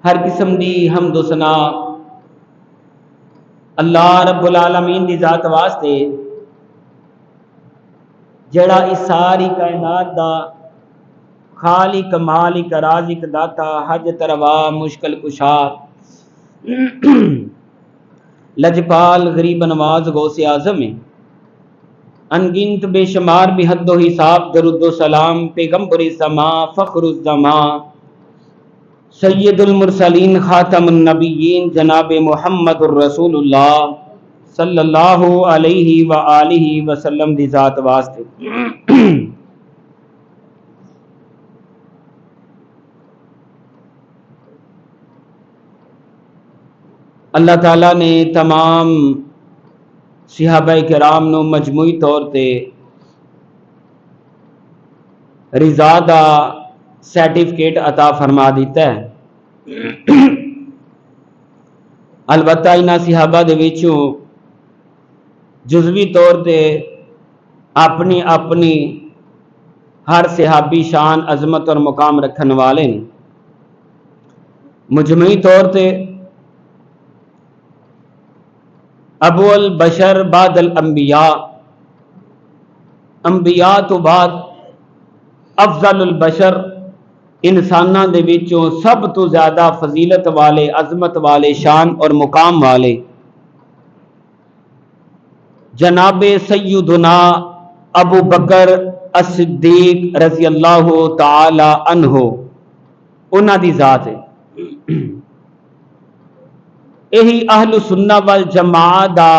ہر قسم دی حمد و ثنا اللہ رب العالمین دی ذات واسطے جڑا اس ساری کائنات دا خالق مالک رازق داتا حاجت روا مشکل کشا لجپال غریب نواز غوث اعظم ہے، انگنت بے شمار بھی حد و حساب درود و سلام پیغمبر زمان فخر الزمان سید المرسلین خاتم النبیین جناب محمد الرسول اللہ صلی اللہ علیہ وآلہ وسلم دی ذات واسطے اللہ تعالیٰ نے تمام صحابہ کرام نو مجموعی طور تے رضا دا سرٹیفکیٹ عطا فرما دیتا ہے۔ البتہ انہاں صحابہ دے وچوں جزوی طور تے اپنی اپنی ہر صحابی شان عظمت اور مقام رکھن والے نے، مجموعی طور تے ابو البشر بعد الانبیاء، انبیاء تو بعد افضل البشر، انساناں دے وچوں سب تو زیادہ فضیلت والے عظمت والے شان اور مقام والے جناب سیدنا ابو بکر الصدیق رضی اللہ تعالی عنہ انہاں دی ذات ہے۔ یہی اہل سنہ والجماعہ دا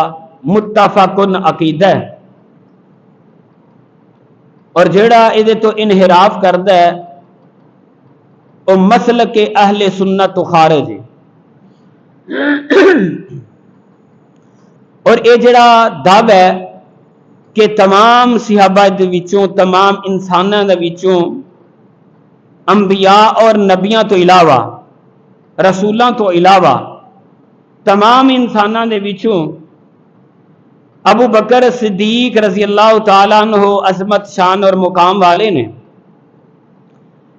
متفقن عقیدہ ہے، اور جیڑا ادھے تو انحراف کردا ہے وہ مسلک اہل سنت تو خارج ہے۔ اور یہ جڑا دعویٰ ہے کہ تمام صحابہ دے وچوں تمام انساناں دے وچوں انبیاء اور نبیاں تو علاوہ رسولاں تو علاوہ تمام انساناں دے وچوں ابو بکر صدیق رضی اللہ تعالیٰ عنہ عظمت شان اور مقام والے نے،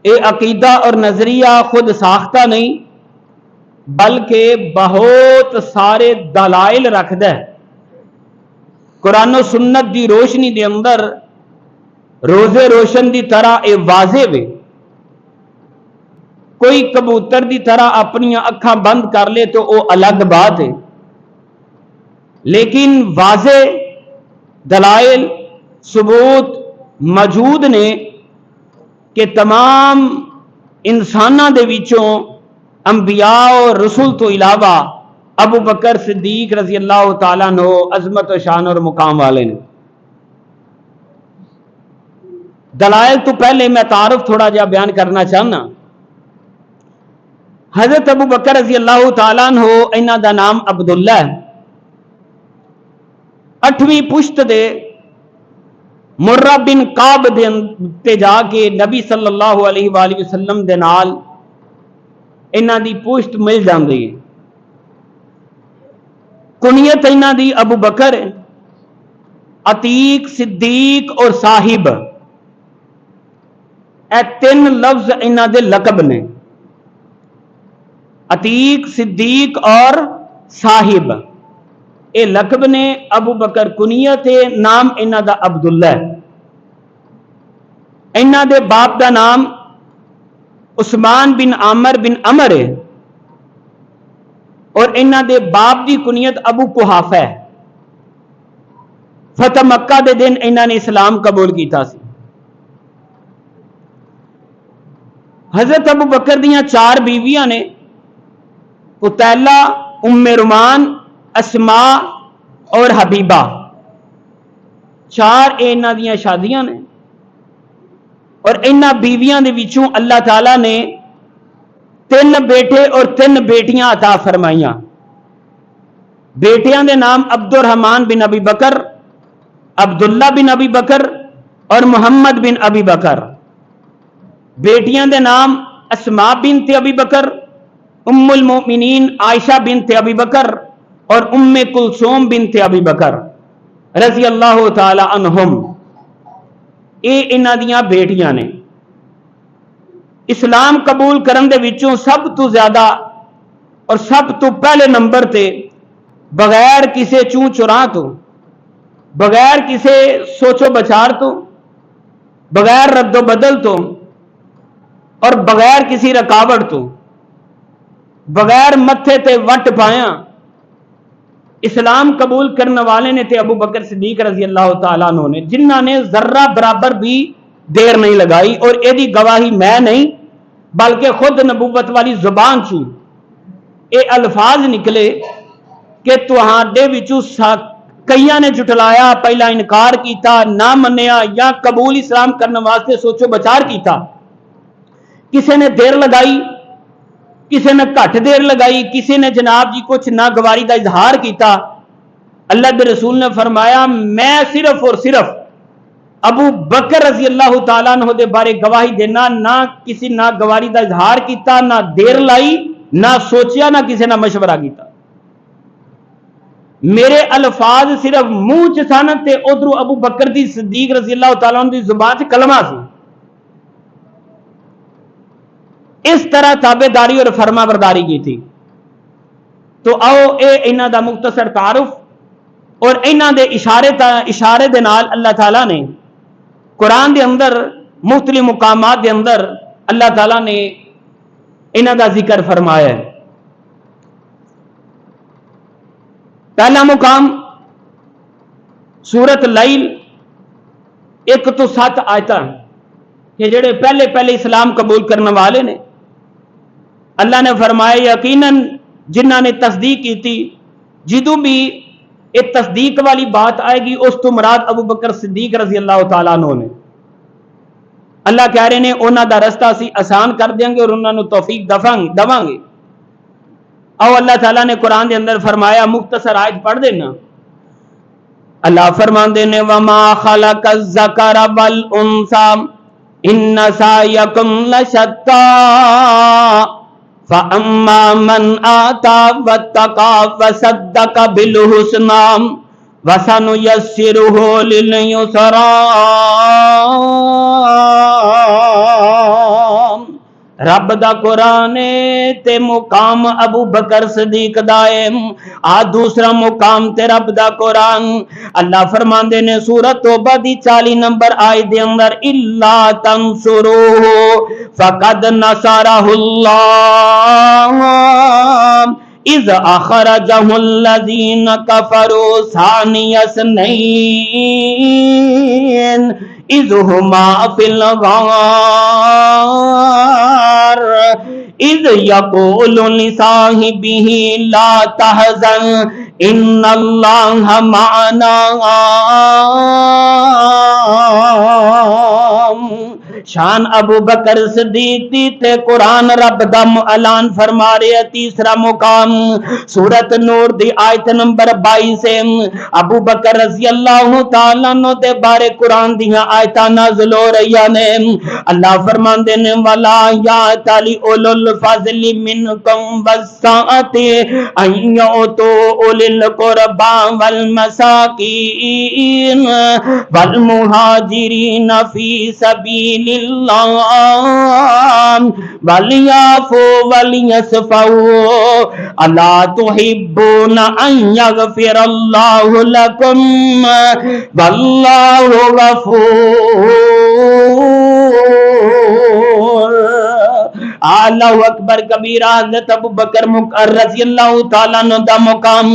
یہ عقیدہ اور نظریہ خود ساختہ نہیں بلکہ بہت سارے دلائل رکھدا ہے۔ قرآن و سنت دی روشنی دے اندر روزے روشن دی طرح اے واضح وے، کوئی کبوتر دی طرح اپنی اکھاں بند کر لے تو وہ الگ بات ہے، لیکن واضح دلائل ثبوت موجود نے کہ تمام انساناں دے وچوں انبیاء اور رسول تو علاوہ ابو بکر صدیق رضی اللہ تعالیٰ عنہ عظمت و شان اور مقام والے نے۔ دلائل تو پہلے میں تعارف تھوڑا جا بیان کرنا چاہنا۔ حضرت ابو بکر رضی اللہ تعالیٰ عنہ انہاں دا نام عبداللہ ہے، 8ویں پشت دے مرہ بن قاب دے تے جا کے نبی صلی اللہ علیہ وآلہ وسلم دے نال انہاں دی پشت مل جاندی ہے۔ کنیت انہاں دی ابو بکر ہے، عتیق صدیق اور صاحب، اے 3 لفظ انہاں دے لقب نے، عتیق صدیق اور صاحب اے لقب نے، ابو بکر کنیت ہے، نام انہاں دا عبداللہ ہے۔ انہاں دے باپ دا نام عثمان بن عامر بن عمر ہے، اور انہاں دے باپ دی کنیت ابو قحافہ ہے۔ فتح مکہ دے دن انہاں نے اسلام قبول کیتا سی۔ حضرت ابو بکر دیاں 4 بیویاں نے، قتیلہ، ام رومان، اسماء اور حبیبہ، 4 انہاں دیاں شادیاں نے، اور انہاں بیویاں دے وچوں اللہ تعالیٰ نے 3 بیٹے اور 3 بیٹیاں عطا فرمائیاں۔ بیٹیاں دے نام عبد الرحمن بن ابی بکر، عبداللہ بن ابی بکر اور محمد بن ابی بکر۔ بیٹیاں دے نام اسماء بنت ابی بکر، ام المؤمنین عائشہ بنت ابی بکر اور ام کلثوم بنت ابی بکر رضی اللہ تعالی عنہم۔ اے انہاں دیاں بیٹیاں نے۔ اسلام قبول کرن دے وچوں سب تو زیادہ اور سب تو پہلے نمبر تے بغیر کسی چوں چراں تو، بغیر کسی سوچو بچار تو، بغیر رد و بدل تو، اور بغیر کسی رکاوٹ تو، بغیر متھے تے وٹ پایا اسلام قبول کرنے والے نے تے ابو بکر صدیق رضی اللہ تعالیٰ عنہ نے، جنہ نے ذرہ برابر بھی دیر نہیں لگائی، اور ایدی گواہی میں نہیں بلکہ خود نبوت والی زبان چوں اے الفاظ نکلے کہ تہاڈے وچوں کئیاں نے جھٹلایا، پہلا انکار کیتا، نہ منیا، یا قبول اسلام کرنے واسطے سوچو بچار کیتا، کسی نے دیر لگائی، کسی نے گھٹ دیر لگائی، کسی نے جناب جی کچھ ناگواری کا اظہار کیتا۔ اللہ کے رسول نے فرمایا میں صرف اور صرف ابو بکر رضی اللہ تعالیٰ عنہ دے بارے گواہی دینا، نہ کسی ناگواری کا اظہار کیتا، نہ دیر لائی، نہ سوچیا، نہ کسی نے مشورہ کیتا۔ میرے الفاظ صرف منہ چ سن تے ادھر ابو بکر دی صدیق رضی اللہ تعالیٰ عنہ دی زبان چ کلمہ سی۔ اس طرح تابع داری اور فرما برداری کی تھی۔ تو آؤ اے انہاں دا مختصر تعارف اور انہاں دے اشارے دے نال اللہ تعالیٰ نے قرآن دے اندر مختلف مقامات دے اندر اللہ تعالیٰ نے انہاں دا ذکر فرمایا ہے۔ پہلا مقام سورت لیل 1 تو 7 آیتاں کہ جڑے پہلے اسلام قبول کرنے والے نے، اللہ نے فرمایا یقیناً جنہ نے تصدیق کی تھی، جدوں بھی ایک تصدیق والی بات آئے گی اس تو مراد ابو بکر صدیق رضی اللہ تعالیٰ عنہ نے، اللہ کہہ رہے نے انہاں دا رستہ اسی آسان کر دیں گے اور انہاں نو توفیق دواں گے۔ او اللہ تعالیٰ نے قرآن دے اندر فرمایا، مختصر آیت پڑھ دینا، اللہ فرماندے نے وما خلق الذکر والانثى ان سعیکم لشتی فاما من آتی واتقی وصدق بالحسنی وسنیسرہ لليسری۔ رب دا قرآن تے مقام ابو بکر صدیق دائم، دوسرا مقام تے رب دا قرآن۔ اللہ فرماندے نے سورۃ توبہ دی 40 نمبر آیت دے اندر الا تنصروہ فقد نصرہ اللہ اذ اخرجہ الذین کفروا ثانی اثنین اذ ہما فی الغار اذ یقول لصاحبہ لا تحزن ان اللہ معنا۔ شان ابو بکر صدیق دی تے قرآن رب دا اعلان فرما رہے۔ تیسرا مقام سورت نور دی آیت نمبر 22 سے ابو بکر رضی اللہ تعالیٰ عنہ دے بارے قرآن دیاں آیتاں نازل ہو رہی نے۔ اللہ فرماندے نے ولا یاتلی اولو الفضل منکم والسعۃ ان یؤتوا اولی القربى والمساکین والمہاجرین فی سبیل اللہ ولیعفوا ولیصفحوا الا تحبون ان یغفر اللہ لکم واللہ غفور۔ اللہ اکبر کبیرہ۔ حضرت ابو بکر رضی اللہ تعالیٰ عنہ دا مقام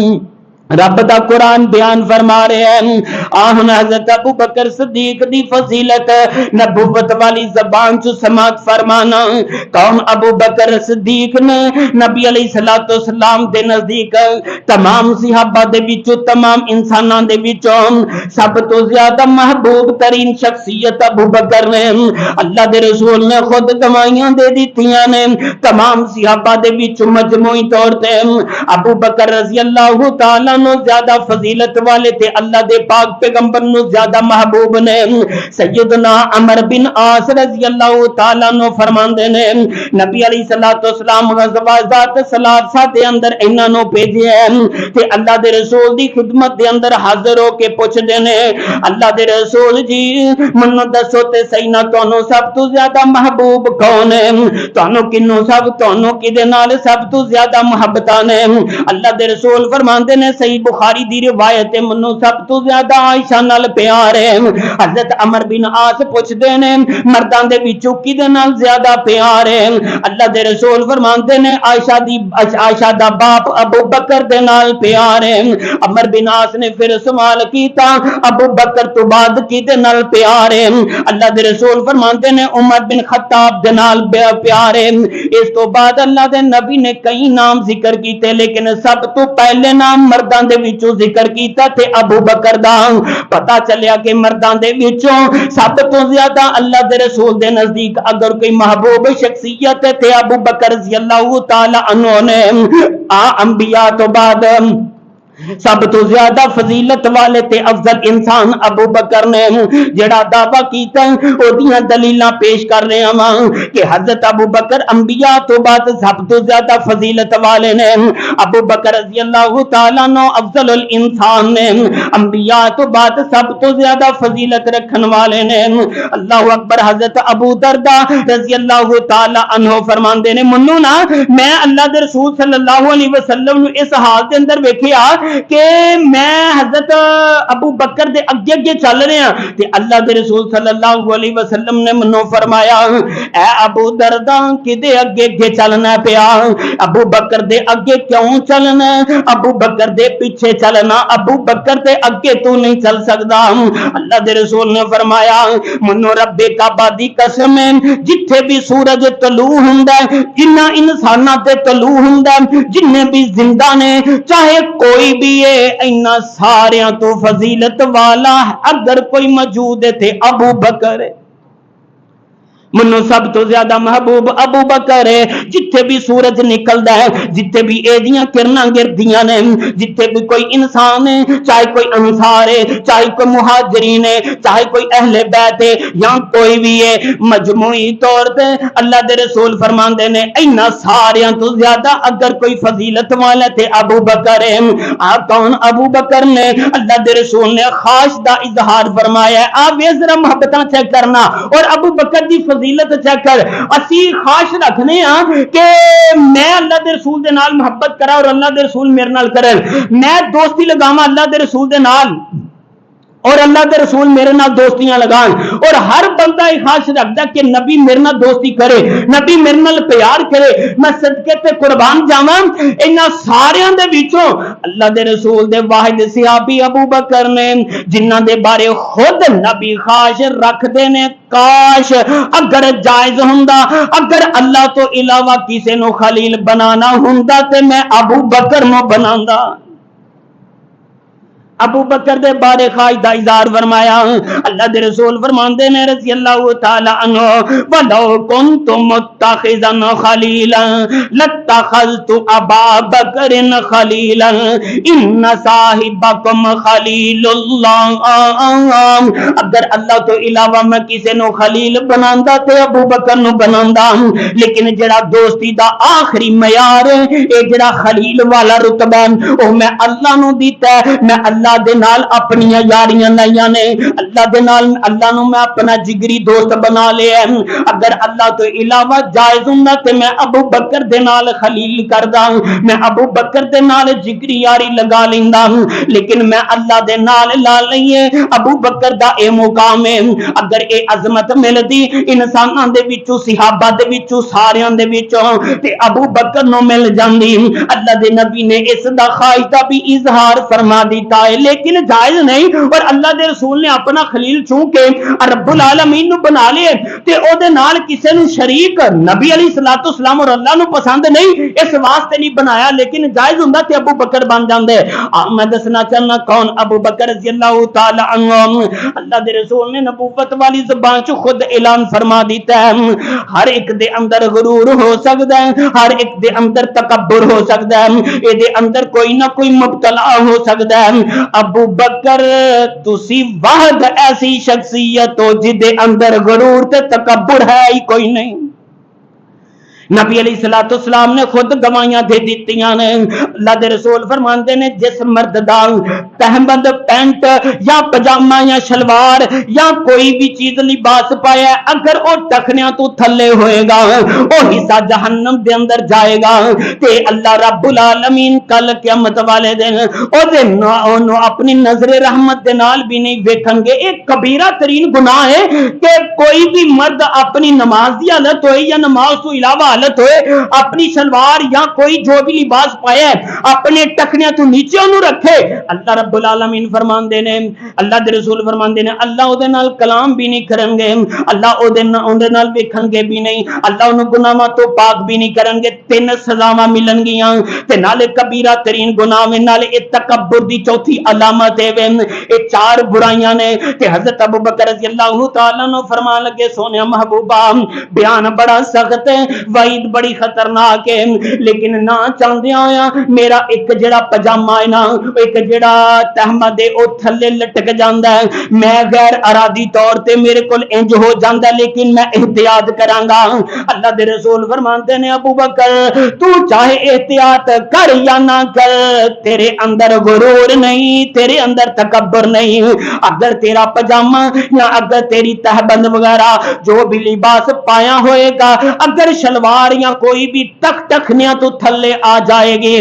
رب دا قرآن بیان فرما رہے ہیں۔ آہن حضرت ابو بکر صدیق دی فضیلت نبوت والی زبان چو سماعت فرمانا۔ کون ابو بکر صدیق نے نبی علیہ السلام دے نزدیک تمام صحابہ دے وچوں، تمام انساناں دے وچوں سب تو زیادہ محبوب ترین شخصیت ابو بکر نے۔ اللہ دے رسول نے خود گواہیاں دے دیتیاں نے تمام صحابہ دے وچوں مجموعی طور تے ابو بکر رضی اللہ تعالیٰ اللہ نو زیادہ فضیلت والے تے اللہ دے پاک پیغمبر نو زیادہ محبوب نے۔ سیدنا عمر بن عاص رضی اللہ تعالیٰ نو فرماندے نے نبی علیہ الصلوۃ والسلام غزوات ثلاثہ دے اندر انہاں نو بھیجیا تے اللہ دے رسول دی خدمت دے اندر حاضر ہو کے پوچھ دے نے اللہ دے رسول جی منو دسو تے صحیح نہ تانوں سب تو زیادہ محبوب کون ہے، تانوں کنوں سب تانوں کدے نال سب تو زیادہ محبتاں نے؟ اللہ دے رسول فرماندے نے صحیح بخاری دی روایت ہے منو سب تو زیادہ عائشہ نال پیار ہے۔ حضرت عمر بن عاص پوچھ دے نے مرداں دے وچوں کدے نال زیادہ پیار ہے؟ اللہ دے رسول فرماندے نے عائشہ دا باپ ابو بکر دے نال پیار ہے۔ عمر بن عاص نے پھر سوال کیتا ابو بکر تو بعد کدے نال پیار ہے؟ اللہ دے رسول فرماندے نے عمر بن خطاب دے نال پیار ہے۔ اس تو بعد اللہ دے نبی نے کئی نام ذکر کیتے لیکن سب تو پہلے نام مرداں دے وچوں ذکر کیتا تے ابو بکر دا۔ پتہ چلیا کہ مرداں دے وچوں سب تو زیادہ اللہ دے رسول دے نزدیک اگر کوئی محبوب شخصیت ہے تے ابو بکر رضی اللہ تعالی عنہ نے۔ انبیاء تو بعد سب تو زیادہ فضیلت والے تے افضل انسان ابو بکر نے جڑا دعویٰ کیتا اودیاں دلیلاں پیش کر رہے ہیں کہ حضرت ابو بکر انبیاء تو بعد سب تو زیادہ فضیلت والے نے۔ ابو بکر رضی اللہ تعالیٰ عنہ افضل الانسان نے، انبیاء تو بعد سب تو زیادہ فضیلت رکھن والے نے۔ اللہ اکبر۔ حضرت ابو درداء رضی اللہ تعالیٰ عنہ فرماندے نے منو نا میں اللہ دے رسول صلی اللہ علیہ وسلم نو اس حال دے اندر ویکھیا کہ میں حضرت ابو بکر دے اگے اگے چل رہے ہیں تے اللہ دے رسول صلی اللہ علیہ وسلم نے منو فرمایا اے ابو درداء کدے اگے اگے چلنا پیا؟ ابو بکر دے اگے کیوں چلنا؟ ابو بکر دے پیچھے چلنا، ابو بکر دے اگے تو نہیں چل سکدا۔ اللہ دے رسول نے فرمایا منو رب کعبہ دی قسم ہے جتھے بھی سورج طلوع ہوندا ہے جنہ انساناں تے طلوع ہوندا ہے جننے بھی زندہ نے چاہے کوئی بھی اینا ساریاں تو فضیلت والا اگر کوئی موجود ہے تے ابو بکر ہے۔ منو سب تو زیادہ محبوب ابو بکر ہے۔ جتھے بھی سورج نکلدا ہے جتھے بھی ایدیاں کرناں گردیاں نے جتھے بھی کوئی انسان ہے چاہے کوئی انصار ہے چاہے کوئی مہاجرین ہے چاہے کوئی اہل بیت ہے یا کوئی بھی ہے مجموعی طور پہ اللہ دے رسول فرماندے نے اینا ساریاں تو زیادہ اگر کوئی فضیلت والا تے ابو بکر ہے۔ کون ابو بکر نے؟ اللہ دے رسول نے خاص دا اظہار فرمایا ہے آپ یہ ذرا محبتاں چیک کرنا اور ابو بکر دی فضیلت چیک کر۔ اسی خواہش رکھنے ہاں کہ میں اللہ دے رسول دے نال محبت کرا اور اللہ دے رسول میرے نال کرن، میں دوستی لگاواں اللہ دے رسول دے نال اور اللہ دے رسول میرے نال دوستیاں لگان، اور ہر بندہ یہ خواہش رکھدا کہ نبی میرے نال دوستی کرے، نبی میرے نال پیار کرے، میں صدقے تے قربان جاواں۔ انہاں ساریاں دے وچوں اللہ دے رسول دے واحد صحابی ابو بکر نے جنہاں دے بارے خود نبی خواہش رکھدے نے کاش اگر جائز ہوندا اگر اللہ تو علاوہ کسے نو خلیل بنانا ہوندا تے میں ابو بکر نو بناندا۔ ابو بکر دے بارے خواہش دا اظہار فرمایا اللہ دے رسول فرماندے نے رضی اللہ تعالی عنہ ولو کنت متخذا خلیلا لاتخذت ابا بکر خلیلا ان صاحبکم خلیل اللہ۔ اگر اللہ تو علاوہ میں کسے نو خلیل بناندا تے ابو بکر نو بناندا، لیکن جڑا دوستی دا آخری معیار ہے اے جڑا خلیل والا رتبہ او میں اللہ نو دیتا ہے۔ میں اللہ دے نال اپنی یاریاں لائیاں نے، اللہ دے نال اللہ نو میں اپنا جگری دوست بنا لیا ہے۔ اگر اللہ تو علاوہ جائز ہوندا تے میں ابو بکر دے نال خلیل کردا، میں ابو بکر دے نال جگری یاری لگا لیندا، لیکن میں اللہ دے نال لا لئیے ابو بکر دا اے مقام ہے۔ اگر اے عظمت ملدی انساناں دے وچوں صحابہ دے وچوں ساریاں دے وچوں تے ابو بکر نو مل جاندی۔ اللہ دے نبی نے اس دا خواہش دا بھی اظہار فرما دیتا ہے ہے لیکن جائز نہیں. اور اللہ دے رسول نے اپنا خلیل چونکہ رب العالمین نو بنا لیا تے او دے نال کسے نو شریک نبی علیہ الصلوۃ والسلام اور اللہ نو پسند نہیں, اس واسطے نہیں بنایا. لیکن جائز ہوندا تے ابو بکر بن جاندے. میں دسنا چاہنا کون ابو بکر رضی اللہ تعالی عنہ. اللہ دے رسول نے نبوت والی زبان چ خود اعلان فرما دیتا ہے ہر ایک دے اندر غرور ہو سکتا ہے, ہر ایک دے اندر تکبر ہو سکتا ہے, اے دے اندر کوئی نہ کوئی مبتلا ہو سکتا ہے. ابو بکر تسی واحد ایسی شخصیت ہو جدے اندر غرور تے تکبر ہے ہی کوئی نہیں. نبی علیہ الصلوۃ والسلام نے خود گواہیاں دے دتیاں نے. اللہ دے رسول فرماندے نے جس مرد دا تہبند پینٹ یا پجامہ یا شلوار یا کوئی بھی چیز لباس پایا اگر او ٹخنیاں تو تھلے ہوئے گا او حصہ جہنم دے اندر جائے گا تے اللہ رب العالمین کل قیامت والے دن او دے نو اپنی نظر رحمت دے نال بھی نہیں ویکھن گے. ایک کبیرہ ترین گناہ ہے کہ کوئی بھی مرد اپنی نماز دی حالت ہوئے یا نماز تو علاوہ حالت ہوئے اپنی شلوار یا کوئی جو بھی لباس پایا ہے اپنے ٹکنیاں تو نیچے انہوں رکھے. اللہ رب العالمین فرماندے نے, اللہ دے رسول فرماندے نے اللہ او دے نال کلام بھی نہیں کرن گے, اللہ او دے نال ویکھن گے بھی نہیں, اللہ انہوں گناہاں تو پاک بھی نہیں کرن گے. 3 سزاواں ملن گیاں تے نالے کبیرہ ترین گناہ میں نالے تکبر دی چوتھی علامت ہے. اے 4 برائیاں نے تے حضرت ابو بکر رضی اللہ تعالی عنہ فرمان لگے سونیا محبوبہ بیان بڑا سخت ہے, وعید بڑی خطرناک ہے, لیکن نہ چاہدیا ہویا میرا ایک جڑا پجامہ ہے نا ایک جڑا تہمد ہے او تھلے لٹک جاندا ہے, میں غیر ارادی طور تے میرے کول انج ہو جاندا ہے لیکن میں احتیاط کراں گا. اللہ دے رسول فرماندے نے ابو بکر تو چاہے احتیاط کر یا نہ کر تیرے اندر غرور نہیں, تیرے اندر تکبر نہیں. اگر تیرا پجامہ یا اگر تیری تہبند وغیرہ جو بھی لباس پایا ہوئے گا اگر شلوار یا کوئی بھی ٹخنیاں تو تھلے آ جائے گی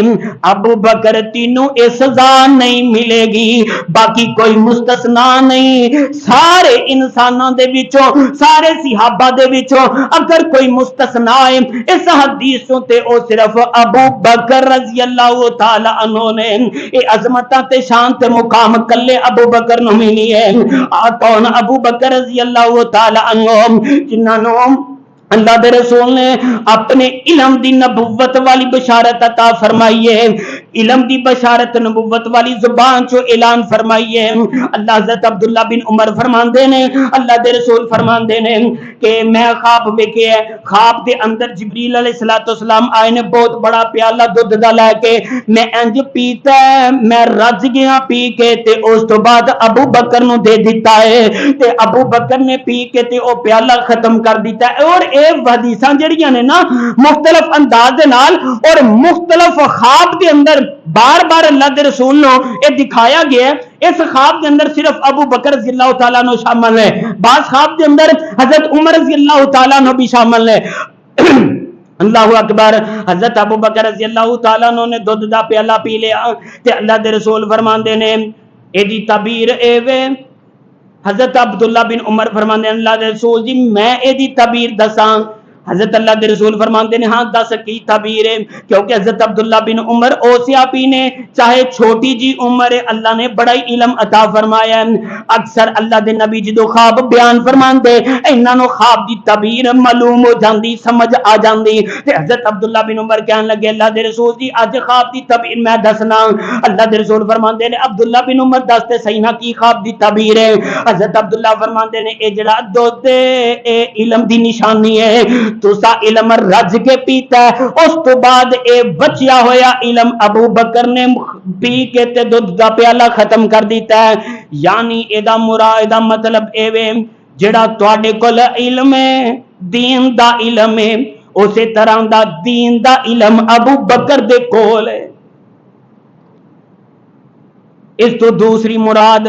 ابو بکر تینوں اے سزا نہیں ملے گی. باقی کوئی مستثنا نہیں, سارے انساناں دے وچوں سارے صحابہ دے وچوں اگر کوئی مستثنا ہے اس حدیثوں تے او صرف ابو بکر رضی اللہ تعالی عنہ نے. اے عظمتاں تے شان تے مقام کلے ابو بکر نو ملی ہے. کون ابو بکر رضی اللہ تعالی عنہ جنہاں نو اللہ دے رسول نے اپنے علم دی نبوت والی بشارت عطا فرمائی ہے, علم دی بشارت نبوت والی زبان چو اعلان فرمائی ہے. اللہ حضرت عبداللہ بن عمر فرماندے نے اللہ دے رسول فرماندے نے کہ میں خواب ویکھے ہے, خواب دے اندر جبریل علیہ الصلوۃ والسلام آئے نے بہت بڑا پیالہ دودھ دا لے کے, میں انج پیتا ہے میں رج گیا پی کے تے اس تو بعد ابو بکر نو دے دیتا ہے تے ابو بکر نے پی کے تے او پیالہ ختم کر دیتا ہے. اور اے حدیثاں جڑیاں نے نا مختلف انداز دے نال اور مختلف خواب دے اندر بار بار اللہ دے رسول نو اے دکھایا گیا ہے. اس خواب دے اندر صرف ابو بکر رضی اللہ تعالیٰ عنہ شامل ہے, بعض خواب دے اندر حضرت عمر رضی اللہ تعالیٰ عنہ بھی شامل ہے. اللہ اکبر. حضرت ابو بکر رضی اللہ تعالیٰ عنہ نے دودھ دا پیالہ پی لیا تے اللہ دے رسول فرماندے نے اے دی تعبیر اے وے. حضرت عبداللہ بن عمر فرماندے اللہ دے رسول جی میں اے دی تعبیر دساں. حضرت اللہ دے رسول فرماندے نے ہاں دس کی تعبیر ہے, کیونکہ حضرت عبداللہ بن عمر اوسیاپی نے چاہے چھوٹی جی عمر ہے اللہ نے بڑا ہی علم عطا فرمایا ہے. اکثر اللہ دے نبی جدو خواب بیان فرماندے انہاں نو خواب دی تعبیر معلوم ہو جاندی سمجھ آ جاندی تے حضرت عبداللہ بن عمر کہن لگے اللہ دے رسول جی اج خواب دی تعبیر میں دسنا. اللہ دے رسول فرماندے نے عبداللہ بن عمر دستے صحیح نہ کی خواب دی تعبیر ہے. حضرت عبداللہ فرماندے نے اے جڑا دودھ اے علم دی نشانی ہے, تسا علم رج کے پیتا ہے اس تو بعد اے بچیا ہویا علم ابو بکر نے پی کے تے دودھ دا پیالہ ختم کر دیتا ہے. یعنی ادا مراد دا مطلب اے وے جڑا تواڈے کول علم ہے دین دا علم ہے اسی طرح دا دین دا علم ابو بکر دے کول ہے. اس تو دوسری مراد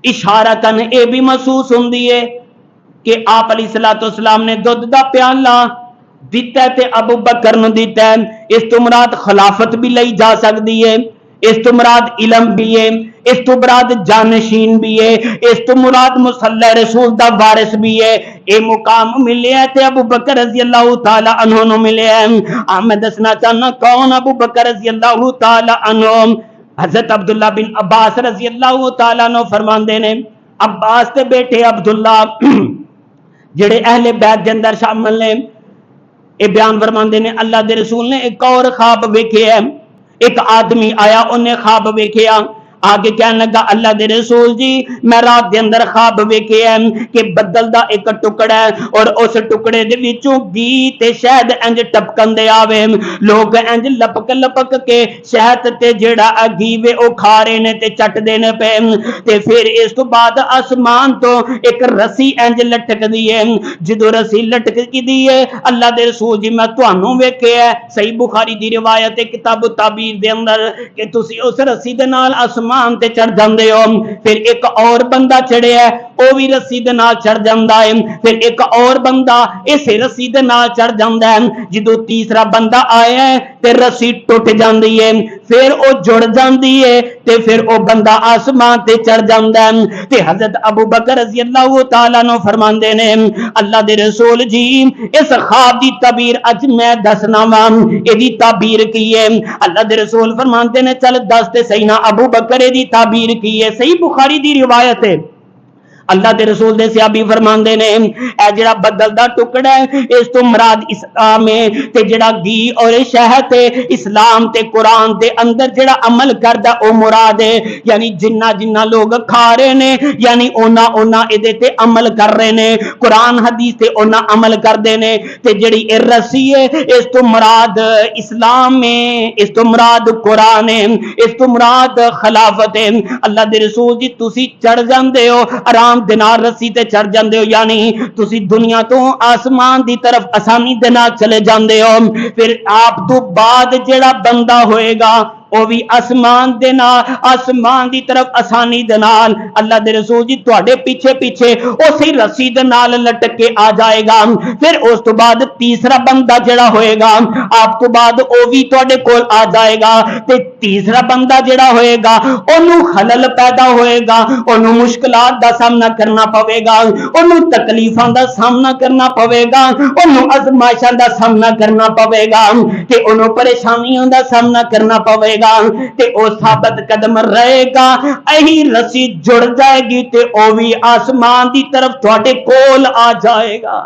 اشارتاً اے بھی محسوس ہوندی ہے کہ آپ علیہ الصلوۃ والسلام نے دودھ دا پیالہ دیتا ہے تے ابو بکر نو دیتا ہے. اس تو مراد خلافت بھی لئی جا سکتی ہے, اس تو مراد علم بھی ہے, اس تو مراد جانشین بھی ہے, اس تو مراد مصلی رسول دا وارث بھی ہے. اے مقام ملے ہے تے ابو بکر رضی اللہ تعالی عنہ نو ملے ہے. میں دسنا چاہنا کون ابو بکر رضی اللہ تعالی عنہ. حضرت عبداللہ بن عباس رضی اللہ تعالیٰ عنہ فرماندے نے عباس کے بیٹے عبداللہ جڑے اہل بیت دے اندر شامل نے یہ بیان فرماندے نے اللہ دے رسول نے ایک اور خواب ویکھیا، ایک آدمی آیا انہیں خواب ویکھیا، آگے کہنے لگا اللہ دے رسول جی میں رات دے اندر خواب ویکھیا کہ بدل دا ایک ٹکڑا ہے اور اس ٹکڑے دے وچوں گھی تے شہد انج ٹپکن دے آوے، لوگ انج لپک لپک کے شہد تے جڑا گھی وے او کھا رہے نے تے چٹ دینے پے، تے پھر اس تو بعد آسمان تو ایک رسی انج لٹک دی ہے، جدو رسی لٹک دی ہے اللہ دے رسول جی میں تانوں ویکھیا صحیح بخاری دی روایت ہے کتاب التعبیر دے اندر کہ تسی اس رسی دے نال آسمان تے چڑھ جاندے ہو، پھر ایک اور بندہ چڑھیا ہے او بھی رسی دے نال چڑھ جاندا ہے، پھر ایک اور بندہ اسے رسی دے نال چڑھ جاندا ہے، جدو تیسرا بندہ آیا ہے تے رسی ٹوٹ جاندی ہے، پھر او جڑ جاندی ہے تے پھر او بندہ آسمان تے چڑھ جاندا ہے۔ تے حضرت ابو بکر رضی اللہ تعالیٰ عنہ فرماندے نے اللہ دے رسول جی اس خواب دی تعبیر اج میں دسنا وا، اے دی تعبیر کی ہے؟ اللہ دے رسول فرماندے نے چل دس تے صحیح نا ابو بکر دی تعبیر کی ہے؟ صحیح بخاری دی روایت ہے، اللہ دے رسول دے صحابی فرماندے نے اے جڑا بدل دا ٹکڑا ہے اس تو مراد اسلام ہے تے جڑا گھی اور شہد ہے اسلام تے قرآن دے اندر جڑا عمل کردا او مراد ہے، یعنی جنہ جنہ لوگ کھا رہے نے یعنی اونا ادے تے عمل کر رہے نے، قرآن حدیث تے اونا عمل کردے نے، تے جڑی اے رسی ہے اس تو مراد اسلام ہے، اس تو مراد قرآن ہے، اس تو مراد خلافت ہے۔ اللہ دے رسول جی تسی چڑھ جاندے ہو آرام دے نال رسی تے چڑھ جاندے ہو، یعنی تسی دنیا تو آسمان دی طرف آسانی دے نال چلے جاندے ہو، پھر آپ تو بعد جڑا بندہ ہوئے گا وہ بھی آسمان دے نال آسمان دی طرف آسانی دے نال اللہ دے رسول جی تواڈے پیچھے پیچھے اسی رسی دے نال لٹک کے آ جائے گا، پھر اس تو بعد تیسرا بندہ جڑا ہوئے گا آپ تو بعد وہ بھی تواڈے کول آ جائے گا، تے تیسرا بندہ جڑا ہوئے گا اونوں خلل پیدا ہوئے گا، اونوں مشکلات دا سامنا کرنا پوے گا، اونوں تکلیفاں دا سامنا کرنا پوے گا، اونوں ازمائشاں دا سامنا کرنا پوے گا، تے اونوں پریشانیاں دا سامنا کرنا پوے گا، تے او ثابت قدم رہے گا، اہی رسی جڑ جائے گی تے او بھی آسمان دی طرف تواڈے کول آ جائے گا۔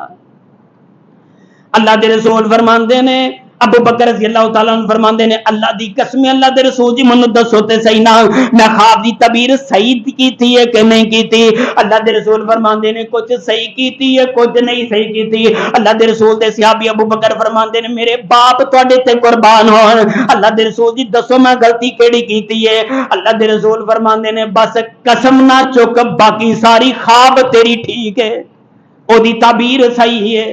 اللہ دے رسول فرماندے نے ابو بکر رضی اللہ تعالیٰ عنہ فرماندے نے اللہ دی قسم اللہ دے رسول جی منو دسو تے صحیح نا میں خواب دی تعبیر صحیح کی تھی ہے کہ نہیں کی تھی؟ اللہ دے رسول فرماندے نے کچھ صحیح کی تھی ہے کچھ نہیں صحیح کی تھی۔ اللہ دے رسول دے صحابی ابو بکر فرماندے نے میرے باپ تواڈے تے قربان ہون، اللہ دے رسول جی دسو میں غلطی کیڑی کیتی ہے؟ اللہ دے رسول فرماندے نے بس قسم نہ چک باقی ساری خواب تیری ٹھیک ہے، او دی تعبیر صحیح ہے،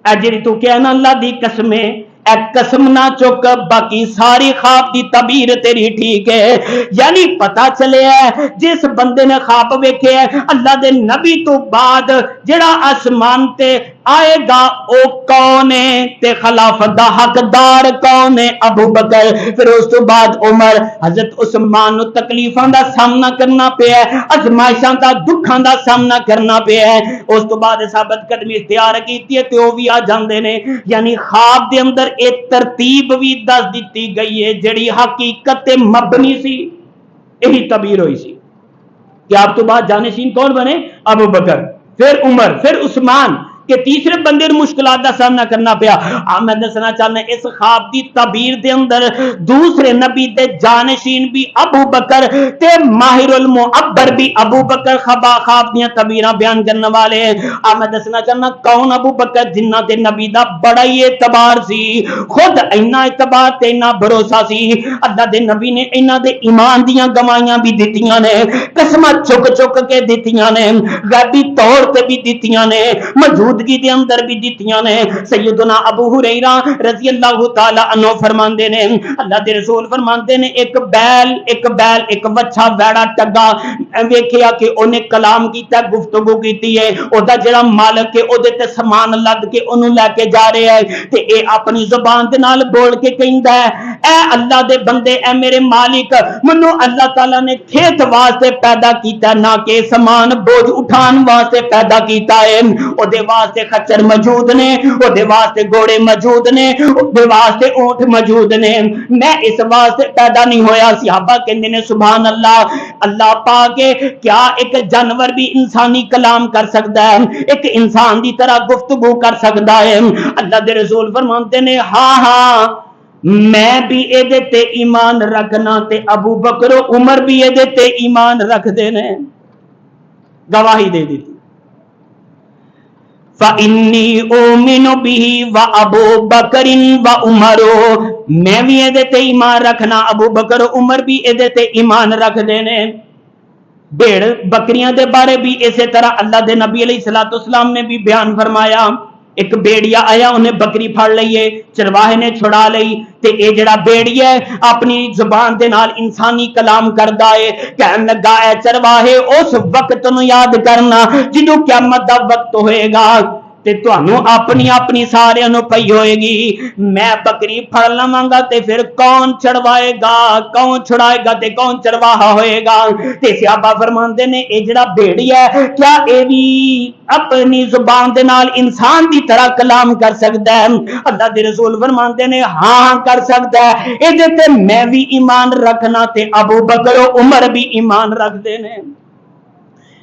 اے جڑی تو کہنا اللہ دی قسم ہے اے قسم نہ چک باقی ساری خواب دی تعبیر تیری ٹھیک ہے۔ یعنی پتا چلے ہے جس بندے نے خواب ویکھے ہے اللہ دے نبی تو بعد جڑا آسمان تے آئے گا او کون ہے تے خلافت دا حقدار کون ہے؟ ابو بکر، پھر اس تو بعد عمر، حضرت عثمان نو تکلیفاں دا سامنا کرنا پیا ہے، ازمائشاں دا دکھاں دا سامنا کرنا پیا ہے، اس تو بعد ثابت قدمی اختیار کیتی ہے تے او بھی آ جاندے نے۔ یعنی خواب دے اندر ایک ترتیب بھی دس دیتی گئی ہے جڑی حقیقت مبنی سی، یہی تعبیر ہوئی سی کہ آپ تو بعد جانشین کون بنے؟ ابو بکر، پھر عمر، پھر عثمان، کہ تیسرے بندے نے مشکلات دا سامنا کرنا پیا۔ میں دسنا چاہنا اس خواب دی تعبیر دے اندر دوسرے نبی دے جانشین بھی ابو بکر تے ماہر المعبر بھی ابو بکر خواب دیاں تعبیراں بیان کرنے والے ہیں۔ میں دسنا چاہنا کون ابو بکر جنہ دے نبی دا بڑا ہی اعتبار سی، خود اینا اعتبار تے اینا بھروسہ سی، اللہ دے نبی نے اینا دے ایمان دیاں گواہیاں بھی دتیاں نے، قسمہ چک چک کے دتیاں نے، غیبی طور تے بھی دتیاں نے، موجودگی دے اندر بھی دتیاں نے۔ سیدنا ابو ہریرہ رضی اللہ تعالی عنہ فرماندے نے اللہ دے رسول فرماندے نے ایک بیل ایک وچھا ویڑا ٹگا ویکھیا کہ اونے کلام کیتا، گفتگو کیتی ہے، او دا جڑا مالک ہے او دے تے سامان لد کے اونوں لے کے جا رہا ہے تے اے اپنی زبان دے نال بول کے کہندا ہے اے اللہ دے بندے اے میرے مالک منو اللہ تعالی نے کھیت واسطے پیدا کیتا نہ کہ سامان بوجھ اٹھان واسطے پیدا کیتا ہے او دے واسطے خچر موجود نے او دے واسطے گھوڑے موجود نے او دے واسطے اونٹ موجود نے میں اس واسطے پیدا نہیں ہویا صحابہ کہندے نے سبحان اللہ اللہ پاک کیا ایک جانور بھی انسانی کلام کر سکتا ہے ایک انسان دی طرح گفتگو کر سکتا ہے اللہ دے رسول فرماتے نے ہاں ہاں میں بھی اے تے ایمان رکھنا تے ابو بکر و عمر بھی اے تے ایمان رکھ دے نے گواہی دے دیتی فَإِنِّي أُؤْمِنُ بِهِ وَأَبُو بَكْرٍ وَعُمَرُ میں بھی اے تے ایمان رکھنا ابو بکر و عمر بھی اے تے ایمان رکھ دے نے بھیڑ بکریاں دے بارے بھی اسی طرح اللہ دے نبی علیہ الصلوۃ والسلام نے بھی بیان فرمایا ایک بیڑیا آیا انہیں بکری پھڑ لئیے چرواہے نے چھڑا لئی تے اے جڑا بیڑیا ہے اپنی زبان دے نال انسانی کلام کردا ہے کہن لگا اے چرواہے اس وقت نو یاد کرنا جدوں قیامت دا وقت ہوئے گا تے تانوں اپنی اپنی سارے نو پئی ہوئے گی میں بکری پھڑ لواں گا تے پھر کون چڑھوائے گا کون چھڑائے گا تے کون چرواہا ہوئے گا تے صحابہ فرماندے نے اے جڑا بھیڑیا ہے کیا اے بھی اپنی زبان دے نال انسان دی طرح کلام کر سکتا ہے اللہ دے رسول فرماندے نے ہاں کر سکتا ہے اے دے تے میں بھی ایمان رکھنا تے ابو بکر و عمر بھی ایمان رکھ دے نے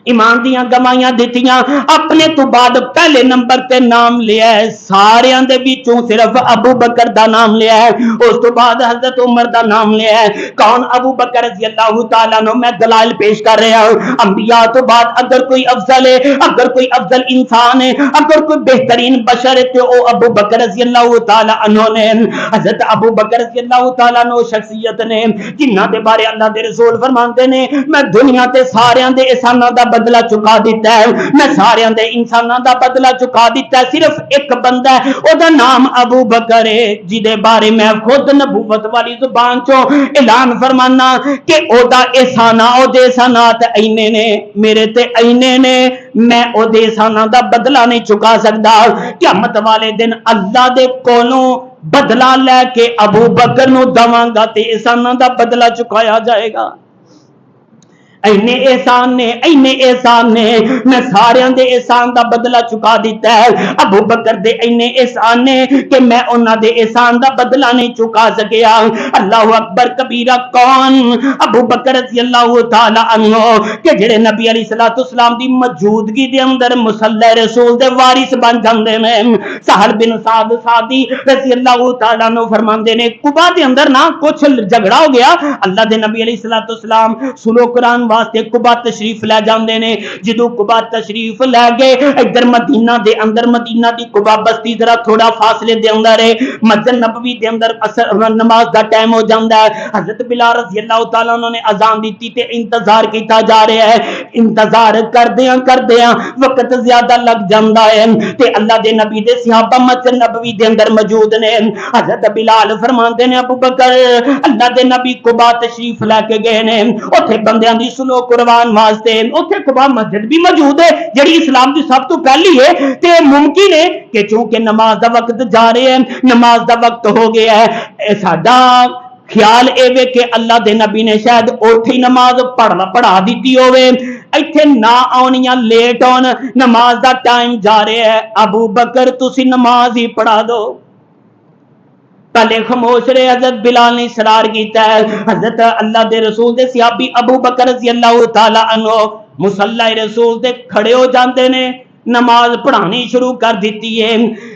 ایمان دیاں گواہیاں دتیاں اپنے تو بعد پہلے نمبر تے نام لیا ہے ساریاں دے وچوں صرف ابو بکر دا نام لیا ہے اس تو بعد حضرت عمر دا نام لیا ہے کون ابو بکر رضی اللہ تعالی عنہ میں دلائل پیش کر رہا ہوں انبیاء تو بعد اگر کوئی افضل ہے اگر کوئی افضل انسان ہے اگر کوئی بہترین بشر ہے تو او ابو بکر رضی اللہ تعالی عنہ نے حضرت ابو بکر رضی اللہ تعالی عنہ شخصیت نے جنہاں دے بارے اللہ دے رسول فرماندے نے میں دنیا تے ساریاں دے احساناں دا بدلہ چکا دیتا ہے میں سارے دے انساناں دا بدلہ چکا دیتا ہے صرف ایک بندہ ہے او دا نام ابو بکر ہے جدے بارے میں خود نبوت والی زبان چوں اعلان فرمانا کہ او دا احسانہ او دے احسانات اینے نے میرے تے اینے نے میں او دے احساناں دا بدلہ نہیں چکا سکدا قیامت والے دن اللہ دے کولوں بدلہ لے کے ابو بکر نو دواں گا تے احساناں دا بدلہ چکایا جائے گا اینے احسان نے میں سارے دے احسان دا بدلہ چکا دیتا ہے ابو بکر دے اینے احسان نے کہ میں انہاں دے احسان دا بدلہ نہیں چکا سکیا اللہ اکبر کبیرہ کون ابو بکر رضی اللہ تعالی عنہ کہ جڑے نبی علیہ الصلوۃ والسلام دی موجودگی دے اندر مصلی رسول دے وارث بن جاندے نے سہل بن سعد سعدی رضی اللہ تعالی عنہ فرماندے نے قباء دے اندر نا کچھ جھگڑا ہو گیا اللہ دے نبی علیہ الصلوۃ والسلام سلو قرآن واسطے قباء تشریف لے جاندے نے جدو قباء تشریف لے گئے ادھر مدینہ دے اندر مدینہ دی قباء بستی ذرا تھوڑا فاصلے دے اندر ہے مسجد نبوی دے اندر نماز دا ٹائم ہو جاندا ہے حضرت بلال رضی اللہ تعالی عنہ نے اذان دیتی تے انتظار کیتا جا رہا ہے انتظار کردیاں وقت زیادہ لگ جاندا ہے تے اللہ دے نبی دے صحابہ مسجد نبوی دے اندر موجود نے حضرت بلال فرماندے نے ابو بکر اللہ دے نبی قباء تشریف لے کے گئے نے اوتھے بندیاں دی سلو قربان واسطے اوتھے قباء مسجد بھی موجود ہے جڑی اسلام دی سب تو پہلی ہے تے ممکن ہے کہ چونکہ نماز دا وقت جا رہے ہیں نماز دا وقت ہو گیا ہے ساڈا خیال اے وے کہ اللہ دے نبی نے شاید اوتھے نماز پڑھا دیتی ہوئے ایتھے نہ آنیاں لیٹ ہون نماز دا ٹائم جا رہا ہے ابو بکر تسی نماز ہی پڑھا دو پہلے خاموش رہے حضرت بلال نے اصرار کیتا ہے حضرت اللہ دے رسول دے صحابی ابو بکر رضی اللہ تعالی عنہ مصلی رسول دے کھڑے ہو جاندے نے نماز پڑھانی شروع کر دیتی ہے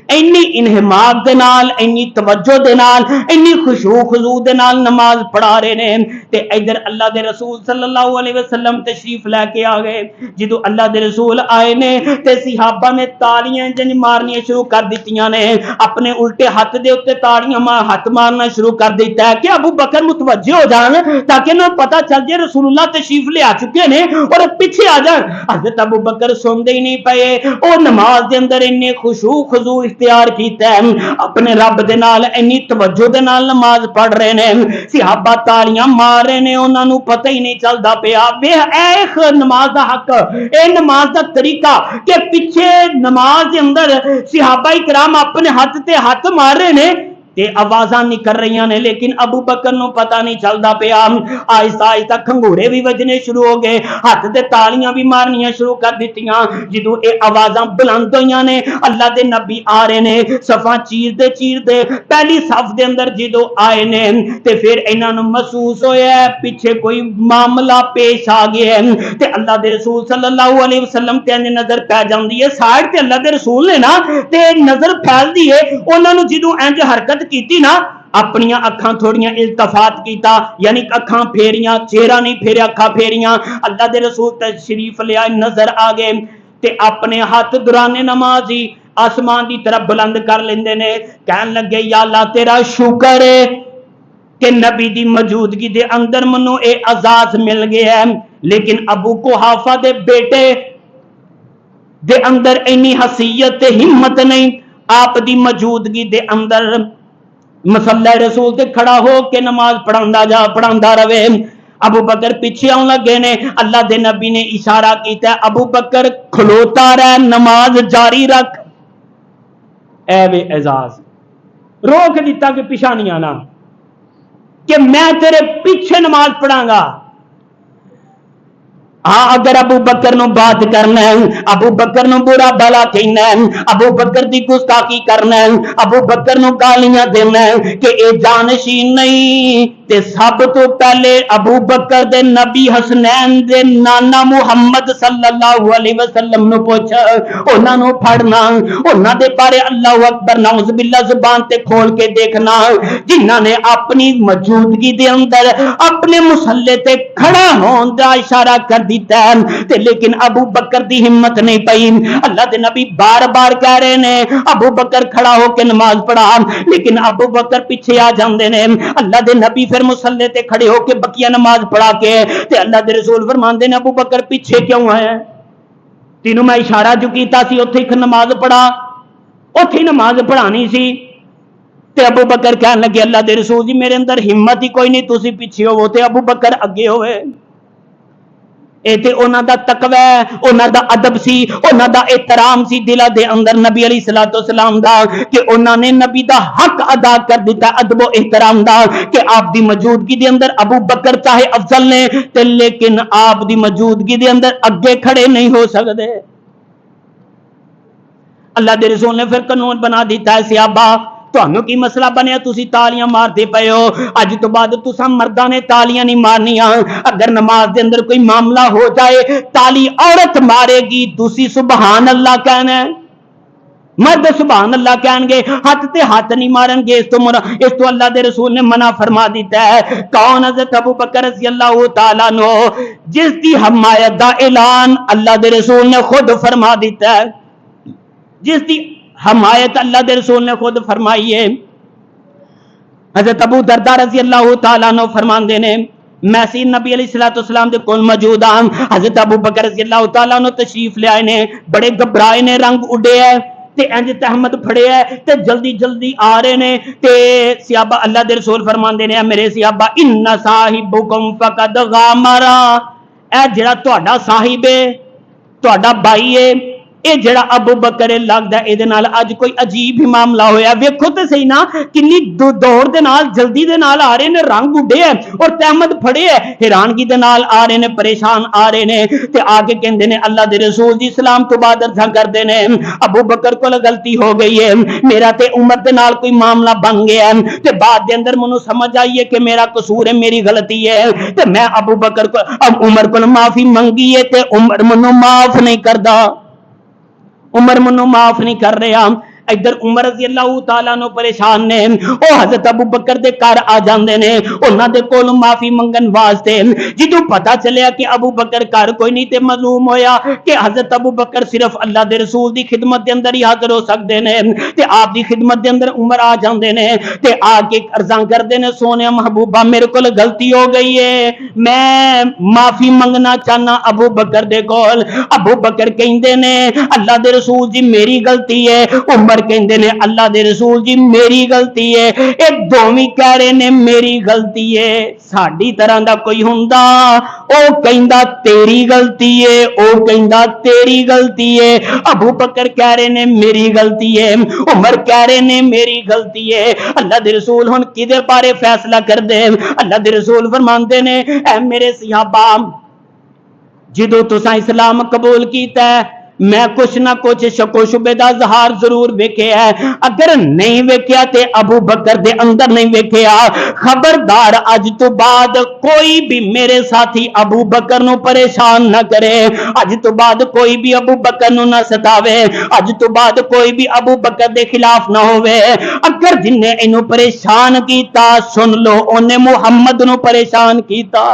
اینی انہماک دے نال اینی توجہ دے نال اینی خشوع خضوع دے نال نماز پڑھا رہے نے تے ادھر اللہ دے رسول صلی اللہ علیہ وسلم تشریف لے کے آ گئے جدو اللہ دے رسول آئے نے تے صحابہ نے تالیاں جن مارنی شروع کر دیتیاں نے اپنے الٹے ہاتھ دے اوتے تالیاں ہاتھ مارنا شروع کر دیتا ہے کہ ابو بکر متوجہ ہو جان تاکہ انہوں پتہ چل جائے رسول اللہ تشریف لے آ چکے نے اور پیچھے آ جان حضرت ابو بکر سوندے ہی نہیں پئے او نماز دے اندر انی خشوع خضوع اختیار کیتا ہے اپنے رب دے نال انی توجہ دے نال نماز پڑھ رہے نے صحابہ تالیاں مار رہے نے انہاں نوں پتہ ہی نہیں چلدا پیا وے اے نماز دا حق اے نماز دا طریقہ کہ پیچھے نماز دے اندر صحابہ کرام اپنے ہاتھ تے ہاتھ مار رہے نے تے آوازاں نکل رہی نے، لیکن ابو بکر نو پتہ نہیں چلدا پیا۔ آہستہ آہستہ کھنگورے بھی وجنے شروع ہو گئے، ہاتھ تے تالیاں بھی مارنیاں شروع کر دتیاں۔ جدوں اے آوازاں بلند ہوئیاں نے، اللہ دے نبی آ رہے نے، صفاں چیر دے پہلی صف دے اندر جدوں آئے نے تے پھر انہاں نو محسوس ہویا ہے پیچھے کوئی معاملہ پیش آ گیا ہے تے اللہ دے رسول صلی اللہ علیہ وسلم تے نظر پہ جاندی ہے۔ سائڈ تے اللہ دے رسول نے نا تے نظر پھیلدی ہے، انہاں نو جدوں انج حرکت کیتی نا، اپنیاں اکھاں تھوڑیاں التفات کیتا، یعنی اکھاں پھیریاں، چہرہ نہیں پھیریا، اکھاں پھیریاں۔ اللہ دے رسول تشریف لے آئے، نظر آ گئے تے اپنے ہاتھ دوران نماز ہی آسمان دی طرف بلند کر لیندے نے، کہن لگے یا اللہ تیرا شکر ہے کہ نبی دی موجودگی دے اندر منو اے اعزاز مل گیا ہے، لیکن ابو قحافہ دے بیٹے دے اندر اینی حیثیت تے ہمت نہیں، آپ دی موجودگی دے اندر مصلی رسول تے کھڑا ہو کے نماز پڑھاندا رہے۔ ابو بکر پیچھے آن لگے نے، اللہ دے نبی نے اشارہ کیتا ہے ابو بکر کھلوتا رہ، نماز جاری رکھ۔ اے بے اعزاز، روک دیتا کہ پیچھے نہیں آنا، کہ میں تیرے پیچھے نماز پڑھاں گا۔ ہاں اگر ابو بکر نو بات کرنا ہے، ابو بکر نو برا بھلا کہنا ہے، ابو بکر دی گستاخی کرنا ہے، ابو بکر نو گالیاں دینا ہے کہ اے جانشین نہیں، تے سب تو پہلے ابو بکر دے نبی حسنین دے نانا محمد صلی اللہ علیہ وسلم نو پوچھ، انہاں نو پھڑنا، انہاں دے بارے اللہ اکبر نعوذ باللہ زبان تے کھول کے دیکھنا، جنہاں نے اپنی موجودگی دے اندر اپنے مصلی تے کھڑا ہون دا اشارہ کر دیتا ہے تے لیکن ابو بکر دی ہمت نہیں پئی۔ اللہ دے نبی بار بار کہہ رہے نے ابو بکر کھڑا ہو کے نماز پڑھا، لیکن ابو بکر پیچھے آ جاندے نے۔ اللہ دے نبی پھر مصلی تے کھڑے ہو کے بقیہ نماز پڑھا کے تے اللہ دے رسول فرماندے نے ابو بکر پیچھے کیوں ہے؟ تینوں میں اشارہ جو کیتا سی اوتھے ایک نماز پڑھا، اوتھے نماز پڑھانی سی۔ تے ابو بکر کہن لگے اللہ دے رسول جی میرے اندر ہمت ہی کوئی نہیں، تسی پیچھے ہو، تے ابو بکر اگے ہوئے۔ اے تے انہاں دا تقوی ہے، انہاں دا ادب سی، انہاں دا احترام سی دل دے اندر نبی علیہ الصلوۃ والسلام دا، کہ انہاں نے نبی دا حق ادا کر دیتا ادب و احترام دا، کہ آپ دی موجودگی دے اندر ابو بکر چاہے افضل نے تے لیکن آپ دی موجودگی دے اندر اگے کھڑے نہیں ہو سکتے۔ اللہ دے رسول نے پھر قانون بنا دیتا ہے صحابہ تانوں کی مسئلہ بنیا تسی تالیاں مارتے پئے ہو، اج تو بعد تساں مرداں نے تالیاں نہیں مارنیاں، اگر نماز دے اندر کوئی معاملہ ہو جائے تالی عورت مارے گی تسی سبحان اللہ کہنا ہے، مرد سبحان اللہ کہیں گے، ہاتھ تے ہاتھ نہیں مارن گے۔ اس تو اللہ دے رسول نے منع فرما دیتا ہے۔ کون؟ حضرت ابو بکر رضی اللہ تعالیٰ عنہ، جس دی حمایت دا اعلان اللہ دے رسول نے خود فرما دیتا ہے، جس دی حمایت اللہ دے رسول نے خود فرمائی ہے۔ حضرت ابو دردہ رضی اللہ تعالیٰ عنہ فرماندے نے میں سی نبی علیہ الصلوۃ والسلام دے کول موجود ہاں، حضرت ابو بکر رضی اللہ تعالیٰ عنہ تشریف لے آئے نے، بڑے گھبرائے نے، رنگ اڈے ہے تے انج تہمت پھڑے ہے تے جلدی جلدی آ رہے نے تے صحابہ اللہ دے رسول فرماندے نے میرے صحابہ ان صاحبکم فقد غامرا، اے جڑا تہاڈا صاحب ہے تہاڈا بھائی ہے اے جڑا ابو بکر لگدا اے دے نال اج کوئی عجیب ہی معاملہ ہویا، ویکھو تے صحیح نا کنی دور دے نال جلدی دے نال آ رہے نے، رنگ اڈے ہے اور تہمت پھڑے ہے، حیرانگی دے نال آ رہے نے، پریشان آ رہے نے تے آگے کہندے نے اللہ دے رسول دی سلام تو بعد ارزاں کردے نے ابو بکر کول غلطی ہو گئی ہے، میرا تے عمر دے نال کوئی معاملہ بن گیا ہے تے بعد دے اندر منوں سمجھ آئی ہے کہ میرا قصور ہے، میری غلطی ہے تے میں ابو بکر کو اب عمر کول معافی منگی ہے تے عمر منوں معاف نہیں کردا، عمر منو معاف نہیں کر رہا۔ ادھر عمر رضی اللہ تعالیٰ نو پریشان نے، او حضرت ابو بکر دے گھر آ جاندے نے انہاں دے کول معافی منگن واسطے، جدوں پتہ چلیا کہ ابو بکر گھر کوئی نہیں تے معلوم ہویا کہ حضرت ابو بکر صرف اللہ دے رسول دی خدمت دے اندر ہی حاضر ہو سکدے نے تے آپ دی خدمت دے اندر عمر آ جاندے نے تے آ کے عرضاں کردے نے سونے محبوبہ میرے کول غلطی ہو گئی ہے، میں معافی منگنا چاہنا ابو بکر دے کول۔ ابو بکر کہندے نے اللہ دے رسول جی میری غلطی ہے۔ عمر عمر کہندے نے اللہ دے رسول جی میری غلطی ہے, اے دوویں کہہ رہے نے میری غلطی ہے. ساڈی طرح دا کوئی ہوندا او کہندا تیری غلطی ہے, او کہندا تیری غلطی ہے. ابو بکر کہہ رہے نے میری غلطی ہے, عمر کہہ رہے نے میری غلطی ہے. اللہ دے رسول ہن کدے بارے فیصلہ کر دے؟ اللہ دے رسول فرماندے نے اے میرے صحابہ جدو تساں اسلام قبول کیتا ہے میں کچھ نہ کچھ شک و شبے دا اظہار ضرور ویکھیا ہے, اگر نہیں ویکھیا تے ابو بکر دے اندر نہیں ویکھیا. خبردار اج تو بعد کوئی بھی میرے ساتھی ابو بکر نو پریشان نہ کرے, اج تو بعد کوئی بھی ابو بکر نو نہ ستاوے, اج تو بعد کوئی بھی ابو بکر دے خلاف نہ ہوئے. اگر جن نے اینو پریشان کیتا سن لو اونے محمد نو پریشان کیتا.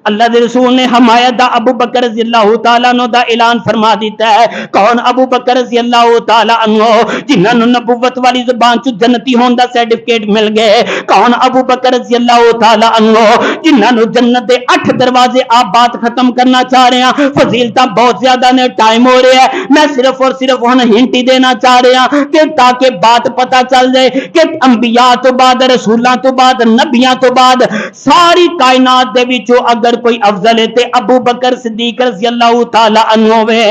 اللہ دے رسول نے حمایت دا ابو بکر رضی اللہ تعالیٰ عنہ دا اعلان فرما دیتا ہے. کون ابو بکر رضی اللہ تعالیٰ عنہ جنہاں نو نبوت والی زبان چ جنتی ہون دا سرٹیفکیٹ مل گئے؟ کون ابو بکر رضی اللہ تعالیٰ عنہ جنہاں نو جنت دے 8 دروازے آپ بات ختم کرنا چاہ رہے ہیں, فضیلتاں بہت زیادہ نے, ٹائم ہو رہا ہے, میں صرف اور صرف ہن ہنٹ ہی دینا چاہ رہا کہ تاکہ بات پتہ چل جائے کہ انبیاء تو بعد, رسولاں تو بعد, نبیاں تو بعد ساری کائنات دے وچوں اگر کوئی افضل ہے تے ابو بکر صدیق رضی اللہ تعالی عنہ وے.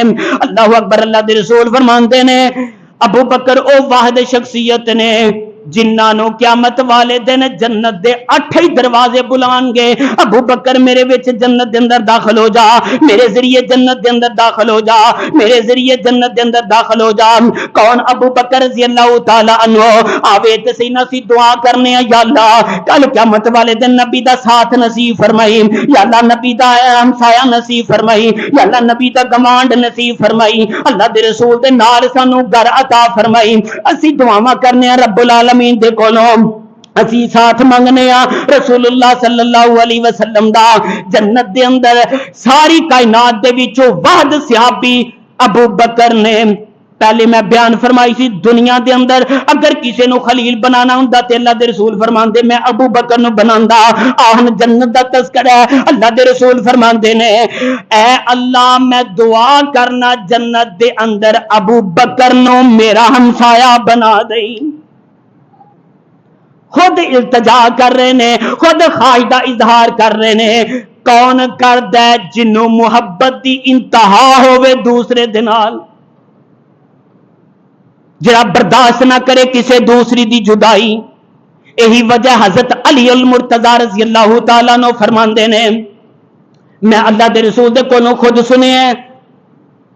اللہ اکبر. اللہ دے رسول فرماندے نے ابو بکر او واحد شخصیت نے جنہاں نو قیامت والے دن جنت دے 8 دروازے بلان گے. ابو بکر میرے وچ جنت دے اندر داخل ہو جا, میرے ذریعے جنت دے اندر داخل ہو جا, میرے ذریعے جنت دے اندر داخل ہو جا. کون ابو بکر رضی اللہ تعالی عنہ آوے تے سی نسی دعا کرنے یا اللہ کل قیامت والے دن نبی دا ساتھ نصیب فرمائی, یا اللہ نبی دا ہمسایہ نصیب فرمائی, یا اللہ نبی دا گمانڈ نصیب فرمائی, اللہ دے رسول دے نال سانو گھر عطا فرمائی. اسی دعاواں کرنے رب العالمین دے کولوں, اسی ساتھ منگنے رسول اللہ صلی اللہ علیہ وسلم دا. جنت دے اندر ساری کائنات دے وچوں واحد صحابی ابو بکر نے. پہلے میں بیان فرمائی سی دنیا دے اندر اگر کسی نو خلیل بنانا ہوندا تے اللہ دے رسول فرماندے میں ابو بکر نو بناندا. آہن جنت دا تذکرہ ہے. اللہ دے رسول فرماندے نے اے اللہ میں دعا کرنا جنت دے اندر ابو بکر نو میرا ہمسایہ بنا دئی. خود التجا کر رہے نے, خود خواہش دا اظہار کر رہے نے. کون کردا ہے جنوں محبت دی انتہا ہوے دوسرے دے نال, جڑا برداشت نہ کرے کسے دوسری دی جدائی. یہی وجہ حضرت علی المرتضی رضی اللہ تعالیٰ عنہ فرماندے نے میں اللہ دے رسول دے کولوں خود سنے ہیں.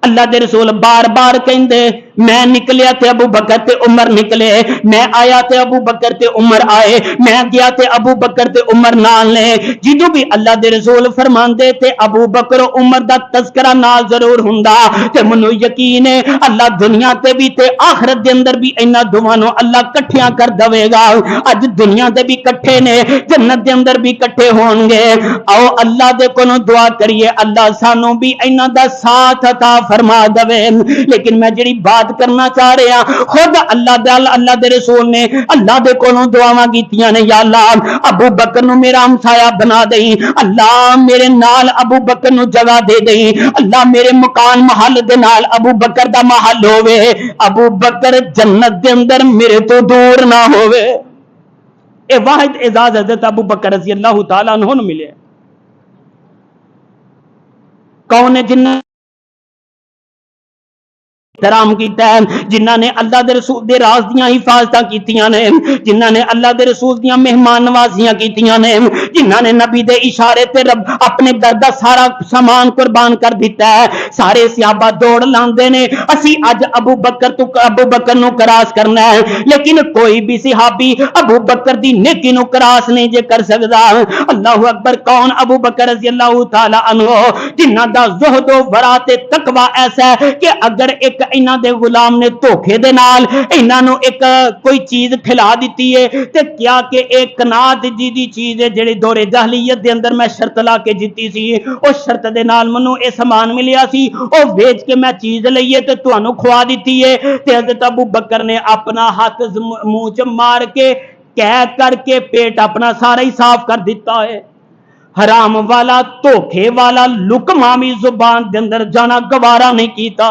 اللہ دے رسول بار بار کہندے میں نکلیا تے ابو بکر تے عمر نکلے, میں آیا تے ابو بکر تے عمر آئے, میں گیا تے ابو بکر تے عمر نال نے. جدوں بھی اللہ دے رسول فرماندے تے ابو بکر و عمر دا تذکرہ نال ضرور ہوندا تے منو یقین ہے اللہ دنیا تے بھی تے آخرت دے اندر بھی انہاں دوواں نو اللہ کٹھیاں کر دے گا. اج دنیا تے بھی کٹھے نے, جنت دے اندر بھی کٹھے ہون گے. آؤ اللہ دے کولوں دعا کریے اللہ سانو بھی انہاں دا ساتھ عطا فرما دے. لیکن میں جڑی بات کرنا چاہ رہے ہیں خود اللہ دے رسول نے اللہ دے کولوں دعاواں کیتیاں نے یا اللہ ابو بکر نو میرا ہمسایہ بنا دئی, اللہ میرے نال ابو بکر نو جگہ دے دئی, اللہ میرے مکان محل دے نال ابو بکر دا محل ہوے, ابو بکر جنت دے اندر میرے تو دور نہ ہوے. اے واحد اعزاز حضرت ابو بکر رضی اللہ تعالیٰ عنہ نو ملے. کون ہے جنہ احترام کیتا ہے, جنہاں نے اللہ دے رسول دے راز دیاں حفاظتاں کیتیاں نے, جنہاں نے اللہ دے رسول دیاں مہمان نوازیاں کیتیاں نے, جنہاں نے نبی دے اشارے تے رب اپنے گھر دا سارا سامان قربان کر دیتا ہے. سارے صحابہ دوڑ لاندے نے اسی اج ابو بکر نو کراس کرنا ہے, لیکن کوئی بھی صحابی ابو بکر دی نیکی نو کراس نہیں جے کر سکدا. اللہ اکبر. کون ابو بکر رضی اللہ تعالی عنہ جنہاں دا زہد و ورع تے تقوی ایسا ہے کہ اگر ایک انہاں دے غلام نے دھوکے دے نال انہاں نو ایک کوئی چیز کھلا دیتی ہے تے کیا کہ ایک کنات جی دی چیز ہے جڑی دور جاہلیت دے اندر میں شرط لا کے جیتی سی, او شرط دے نال منو اے سامان ملیا سی, او ویچ کے میں چیز لئیے تے تانوں کھوا دیتی ہے. تے حضرت ابو بکر نے اپنا ہاتھ منہ چ مار کے قید کر کے پیٹ اپنا سارا ہی صاف کر دیتا ہے. حرام والا دھوکے والا لقمہ بھی زبان دے اندر جانا گوارا نہیں کیتا.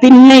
3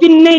3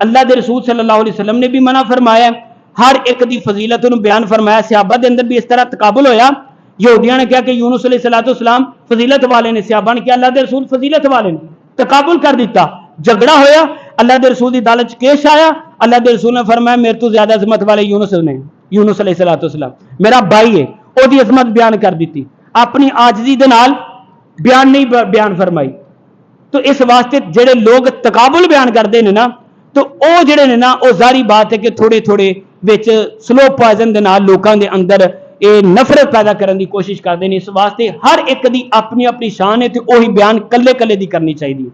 اللہ دے رسول صلی اللہ علیہ وسلم نے بھی منع فرمایا ہے، ہر ایک دی فضیلت انہوں بیان فرمایا. صحابہ دے اندر بھی اس طرح تقابل ہویا. یہودیاں نے کہا کہ یونس علیہ السلام فضیلت والے نے، صحابہ نے کہا اللہ دے رسول فضیلت والے نے، تقابل کر دیتا. جھگڑا ہویا، اللہ دے رسول دی عدالت کیس آیا. اللہ دے رسول نے فرمایا میرے تو زیادہ عظمت والے یونس علیہ السلام میرا بھائی ہے، او دی عظمت بیان کر دیتی، اپنی عاجزی دے نال بیان نہیں بیان فرمائی. تو اس واسطے جڑے لوگ تقابل بیان کرتے ہیں نا، تو او جڑے نے نا، او ظاہری بات ہے کہ تھوڑے تھوڑے وچ سلو پوائزن دے نال لوکاں دے اندر اے نفرت پیدا کرنے دی کوشش کرتے ہیں. اس واسطے ہر ایک دی اپنی اپنی شان ہے، تو وہی بیان کلے کلے دی کرنی چاہیے.